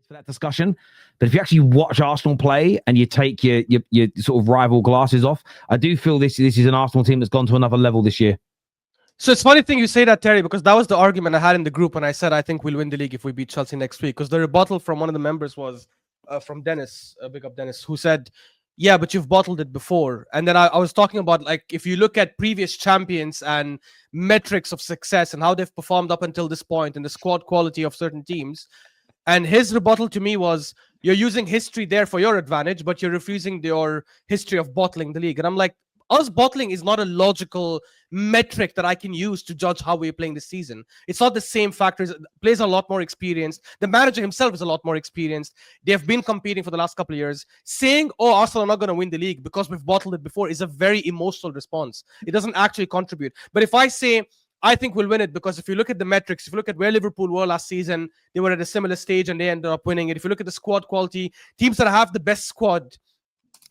for that discussion. But if you actually watch Arsenal play and you take your sort of rival glasses off, I do feel this is an Arsenal team that's gone to another level this year. So it's funny thing you say that, Terry, because that was the argument I had in the group when I said I think we'll win the league if we beat Chelsea next week. Because the rebuttal from one of the members was from Dennis, big up Dennis, who said, yeah, but you've bottled it before. And then I was talking about, like, if you look at previous champions and metrics of success and how they've performed up until this point and the squad quality of certain teams. And his rebuttal to me was, you're using history there for your advantage, but you're refusing your history of bottling the league. And I'm like, us bottling is not a logical metric that I can use to judge how we're playing this season. It's not the same factors. Players are a lot more experienced. The manager himself is a lot more experienced. They have been competing for the last couple of years. Saying, oh, Arsenal are not going to win the league because we've bottled it before is a very emotional response. It doesn't actually contribute. But if I say, I think we'll win it because if you look at the metrics, if you look at where Liverpool were last season, they were at a similar stage and they ended up winning it. If you look at the squad quality, teams that have the best squad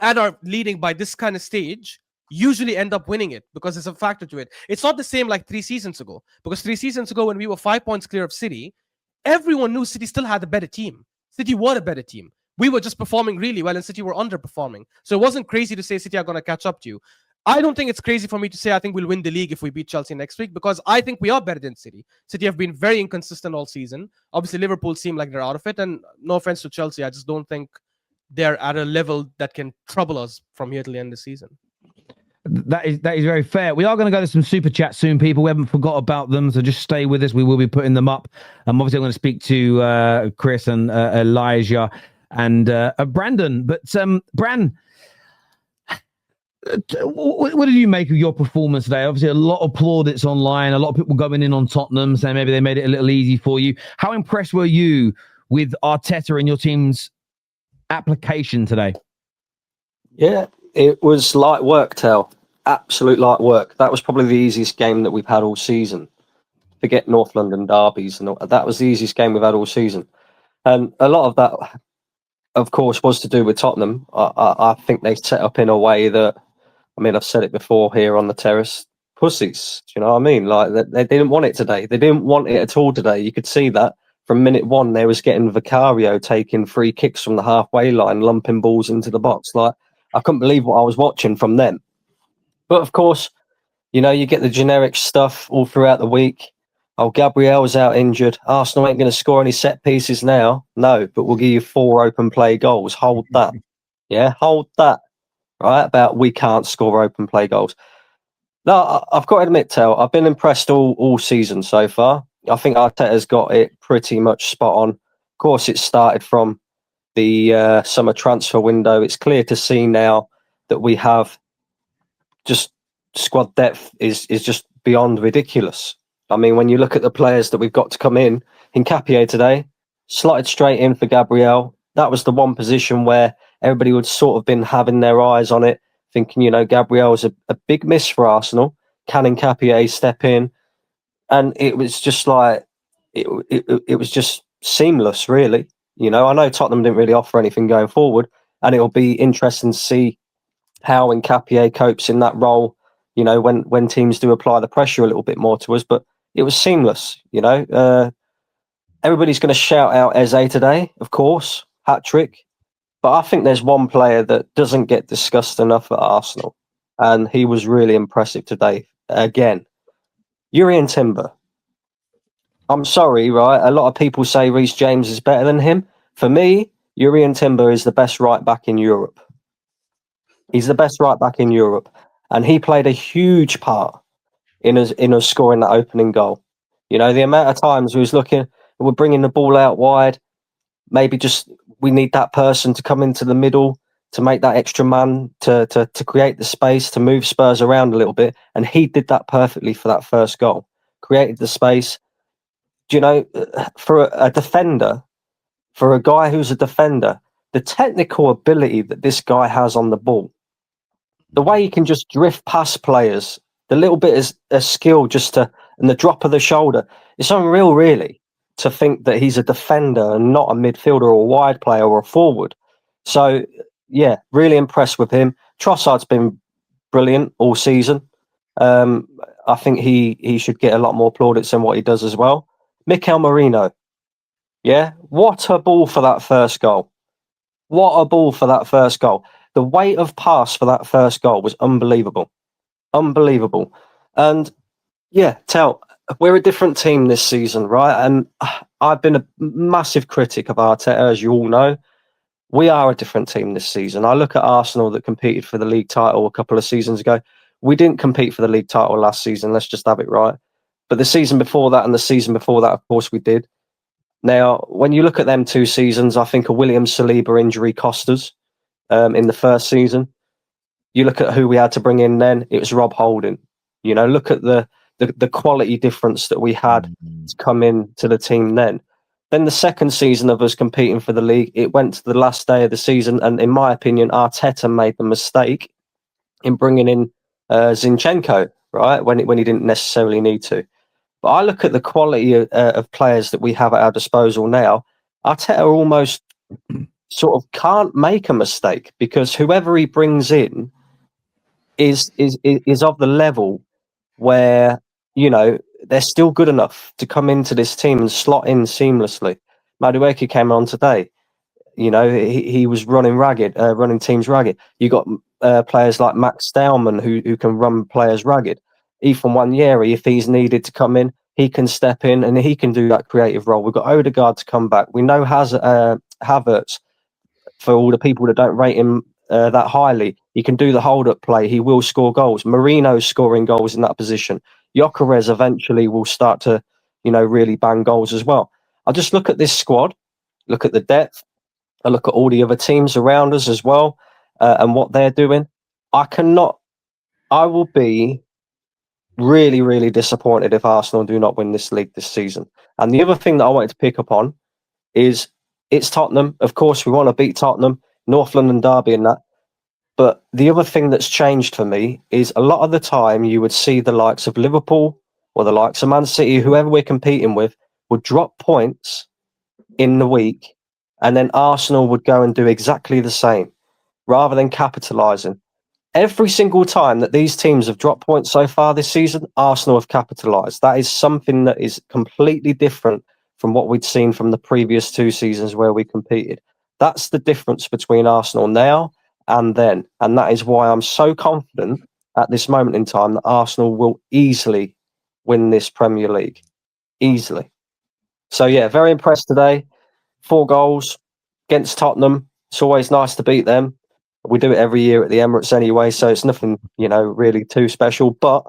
and are leading by this kind of stage usually end up winning it because there's a factor to it. It's not the same like 3 seasons ago, because 3 seasons ago when we were 5 points clear of City, everyone knew City still had a better team. City were a better team. We were just performing really well and City were underperforming. So it wasn't crazy to say City are going to catch up to you. I don't think it's crazy for me to say I think we'll win the league if we beat Chelsea next week, because I think we are better than City. City have been very inconsistent all season. Obviously, Liverpool seem like they're out of it. And no offense to Chelsea, I just don't think they're at a level that can trouble us from here till the end of the season. That is very fair. We are going to go to some super chats soon, people. We haven't forgot about them, so just stay with us. We will be putting them up. Obviously, I'm going to speak to Chris and Elijah and Brandon. But Bran, what did you make of your performance today? Obviously, a lot of plaudits online. A lot of people going in on Tottenham, saying maybe they made it a little easy for you. How impressed were you with Arteta and your team's application today? Yeah, it was light work, Tel. Absolute light work. That was probably the easiest game that we've had all season. Forget North London derbies and all. That was the easiest game we've had all season. And a lot of that, of course, was to do with Tottenham. I think they set up in a way that, I mean, I've said it before here on the terrace, pussies. Do you know what I mean? Like, they didn't want it today. They didn't want it at all today. You could see that from minute one. They was getting Vicario taking free kicks from the halfway line, lumping balls into the box. Like, I couldn't believe what I was watching from them. But of course, you know, you get the generic stuff all throughout the week. Oh, Gabriel's out injured. Arsenal ain't going to score any set pieces now. No, but we'll give you 4 open play goals. Hold that. Yeah, hold that. Right, about we can't score open play goals. No, I've got to admit, Tel, I've been impressed all season so far. I think Arteta's got it pretty much spot on. Of course, it started from the summer transfer window. It's clear to see now that we have just squad depth is just beyond ridiculous. I mean, when you look at the players that we've got to come in Nketiah today, slotted straight in for Gabriel. That was the one position where everybody would sort of been having their eyes on it, thinking, you know, Gabriel's a big miss for Arsenal. Can Nketiah step in? And it was just like, it was just seamless, really. You know, I know Tottenham didn't really offer anything going forward, and it'll be interesting to see how Nketiah copes in that role, you know, when teams do apply the pressure a little bit more to us. But it was seamless, you know. Everybody's going to shout out Eze today, of course, hat-trick. But I think there's one player that doesn't get discussed enough at Arsenal, and he was really impressive today. Again, Urian Timber. I'm sorry, right? A lot of people say Reece James is better than him. For me, Urian Timber is the best right back in Europe. He's the best right back in Europe. And he played a huge part in us scoring that opening goal. You know, the amount of times we was looking, we're bringing the ball out wide. Maybe just we need that person to come into the middle to make that extra man to create the space, to move Spurs around a little bit. And he did that perfectly for that first goal. Created the space. Do you know, for a defender, for a guy who's a defender, the technical ability that this guy has on the ball, the way he can just drift past players, the little bit of skill just to, and the drop of the shoulder, it's unreal, really, to think that he's a defender and not a midfielder or a wide player or a forward. So, yeah, really impressed with him. Trossard's been brilliant all season. I think he should get a lot more plaudits than what he does as well. Mikel Merino. Yeah, what a ball for that first goal. What a ball for that first goal. The weight of pass for that first goal was unbelievable. Unbelievable. And yeah, we're a different team this season, right? And I've been a massive critic of Arteta, as you all know. We are a different team this season. I look at Arsenal that competed for the league title a couple of seasons ago. We didn't compete for the league title last season. Let's just have it right. But the season before that and the season before that, of course, we did. Now, when you look at them 2 seasons, I think a William Saliba injury cost us in the first season. You look at who we had to bring in then, it was Rob Holding. You know, look at the quality difference that we had to come in to the team then. Then the second season of us competing for the league, it went to the last day of the season, and in my opinion, Arteta made the mistake in bringing in Zinchenko, right, when he didn't necessarily need to. But I look at the quality of players that we have at our disposal now. Arteta almost sort of can't make a mistake because whoever he brings in is of the level where, you know, they're still good enough to come into this team and slot in seamlessly. Madueke came on today. You know, he was running ragged, running teams ragged. You got players like Max Staumann who can run players ragged. Ethan Wanyeri, if he's needed to come in, he can step in and he can do that creative role. We've got Odegaard to come back. We know Havertz, for all the people that don't rate him that highly, he can do the hold-up play. He will score goals. Marino's scoring goals in that position. Gyökeres eventually will start to, you know, really bang goals as well. I just look at this squad, look at the depth, I look at all the other teams around us as well, and what they're doing. I will be really, really disappointed if Arsenal do not win this league this season. And the other thing that I wanted to pick up on is it's Tottenham. Of course, we want to beat Tottenham, North London derby and that. But the other thing that's changed for me is a lot of the time you would see the likes of Liverpool or the likes of Man City, whoever we're competing with, would drop points in the week, and then Arsenal would go and do exactly the same rather than capitalising. Every single time that these teams have dropped points so far this season, Arsenal have capitalised. That is something that is completely different from what we'd seen from the previous 2 seasons where we competed. That's the difference between Arsenal now and then. And that is why I'm so confident at this moment in time that Arsenal will easily win this Premier League. Easily. So, yeah, very impressed today. 4 goals against Tottenham. It's always nice to beat them. We do it every year at the Emirates anyway, so it's nothing, you know, really too special. But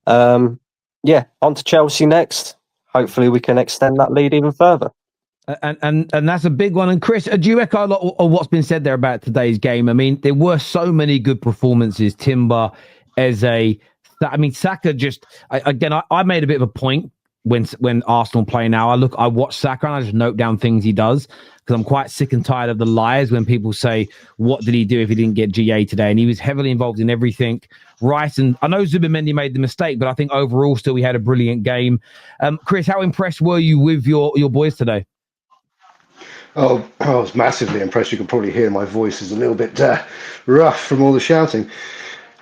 yeah, on to Chelsea next. Hopefully, we can extend that lead even further. And that's a big one. And Chris, do you echo a lot of what's been said there about today's game? I mean, there were so many good performances. Timber, Eze. I mean, Saka just I made a bit of a point when Arsenal play now. I watch Saka and I just note down things he does because I'm quite sick and tired of the lies when people say, what did he do if he didn't get GA today? And he was heavily involved in everything. Right. And I know Zubimendi made the mistake, but I think overall still he had a brilliant game. Chris, how impressed were you with your boys today? Oh, I was massively impressed. You can probably hear my voice is a little bit rough from all the shouting.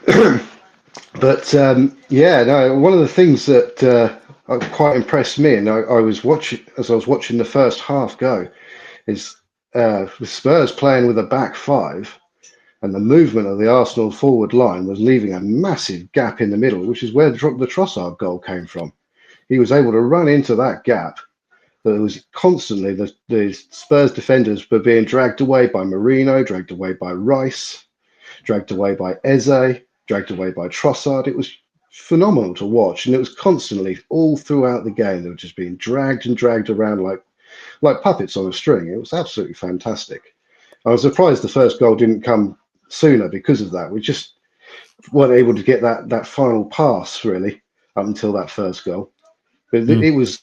But yeah, no, one of the things that quite impressed me, and I was watching the first half go, is the Spurs playing with a back 5, and the movement of the Arsenal forward line was leaving a massive gap in the middle, which is where the Trossard goal came from. He was able to run into that gap. But it was constantly the Spurs defenders were being dragged away by Marino, dragged away by Rice, dragged away by Eze, dragged away by Trossard. It was phenomenal to watch, and it was constantly all throughout the game. They were just being dragged and dragged around like puppets on a string. It was absolutely fantastic. I was surprised the first goal didn't come sooner because of that. We just weren't able to get that final pass really up until that first goal. But it was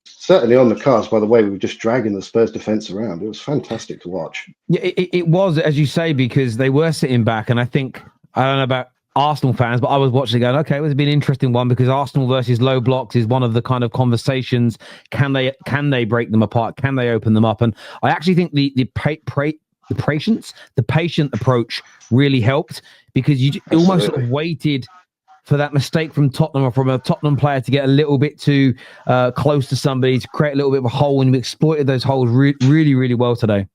certainly on the cards by the way we were just dragging the Spurs defence around. It was fantastic to watch. Yeah, it was, as you say, because they were sitting back, and I think, I don't know about Arsenal fans, but I was watching going, okay, it was been an interesting one because Arsenal versus low blocks is one of the kind of conversations. Can they break them apart? Can they open them up? And I actually think the patient approach really helped because you almost sort of waited for that mistake from Tottenham or from a Tottenham player to get a little bit too close to somebody to create a little bit of a hole, and we exploited those holes really, really well today.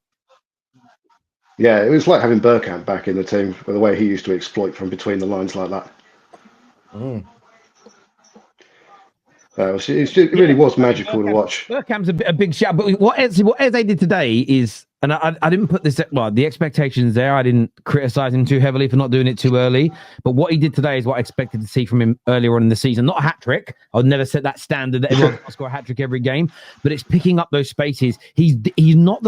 Yeah, it was like having Bergkamp back in the team, with the way he used to exploit from between the lines like that. It really was magical to watch. Bergkamp's a big shout, but what Eze did today is, and I didn't put this, well, the expectations there, I didn't criticize him too heavily for not doing it too early, but what he did today is what I expected to see from him earlier on in the season. Not a hat-trick. I'd never set that standard that everyone can score a hat-trick every game, but it's picking up those spaces. He's not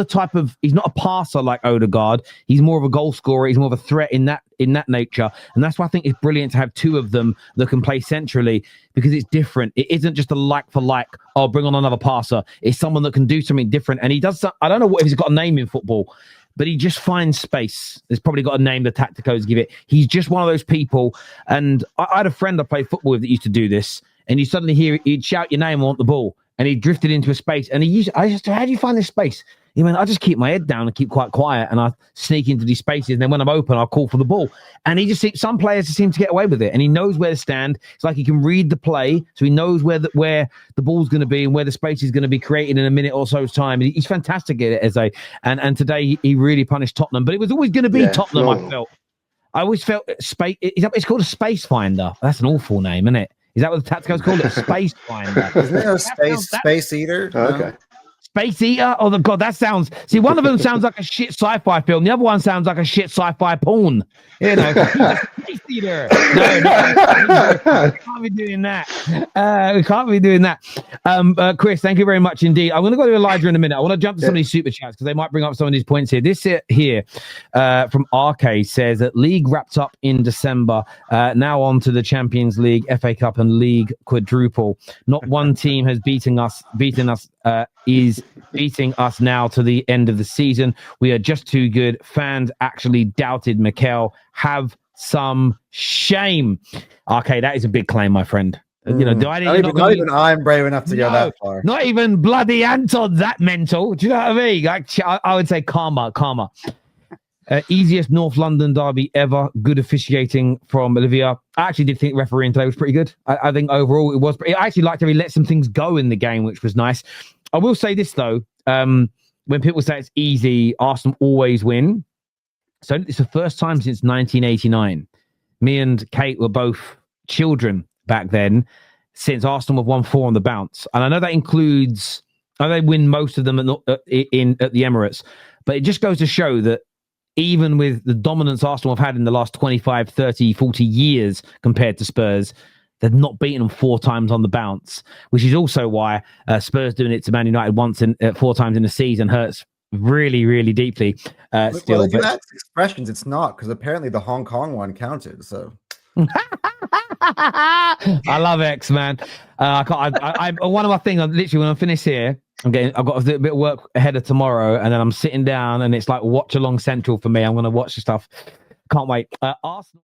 he's not a passer like Odegaard. He's more of a goal scorer. He's more of a threat in that nature, and that's why I think it's brilliant to have two of them that can play centrally, because it's different. It isn't just a like for like, oh, bring on another passer. It's someone that can do something different, and he does. I don't know if he's got a name in football, but he just finds space. There's probably got a name the tacticos give it. He's just one of those people, and I had a friend I played football with that used to do this, and you suddenly he'd shout your name and want the ball, and he drifted into a space, and I just, how do you find this space? He went, I just keep my head down and keep quite quiet, and I sneak into these spaces, and then when I'm open, I'll call for the ball. And he just some players just seem to get away with it, and he knows where to stand. It's like he can read the play, so he knows where the ball's going to be and where the space is going to be created in a minute or so's time. He's fantastic at it, Eze. And today he really punished Tottenham, but it was always going to be Tottenham. I always felt space. It's called a space finder. That's an awful name, isn't it? Is that what the tacticals call it? Space finder. Isn't there a space eater? Oh, okay. Space Eater? Oh, God, that sounds... See, one of them sounds like a shit sci-fi film. The other one sounds like a shit sci-fi porn. You know, Space Eater. No, we can't be doing that. We can't be doing that. Chris, thank you very much indeed. I'm going to go to Elijah in a minute. I want to jump to some of these super chats because they might bring up some of these points here. This here from RK says that league wrapped up in December. Now on to the Champions League, FA Cup and League quadruple. Not one team has beaten us is beating us now to the end of the season. We are just too good. Fans actually doubted Mikel. Have some shame. Okay, that is a big claim, my friend. You know, not even I'm brave enough to go that far. Not even bloody Anton that mental. Do you know what I mean? Like, I would say karma. Easiest North London derby ever. Good officiating from Olivia. I actually did think refereeing today was pretty good. I think overall it was. I actually liked how he let some things go in the game, which was nice. I will say this though. When people say it's easy, Arsenal always win. So it's the first time since 1989. Me and Kate were both children back then, since Arsenal have won 4 on the bounce. And I know that includes, I know they win most of them at the Emirates, but it just goes to show that even with the dominance Arsenal have had in the last 25, 30, 40 years compared to Spurs, they've not beaten them 4 times on the bounce, which is also why Spurs doing it to Man United once 4 times in a season hurts really, really deeply. Still, if you ask expressions, it's not, because apparently the Hong Kong one counted. So I love X, man. I one of my things. Literally, when I finish here, I've got a bit of work ahead of tomorrow, and then I'm sitting down, and it's like watch along central for me. I'm going to watch the stuff. Can't wait. Arsenal.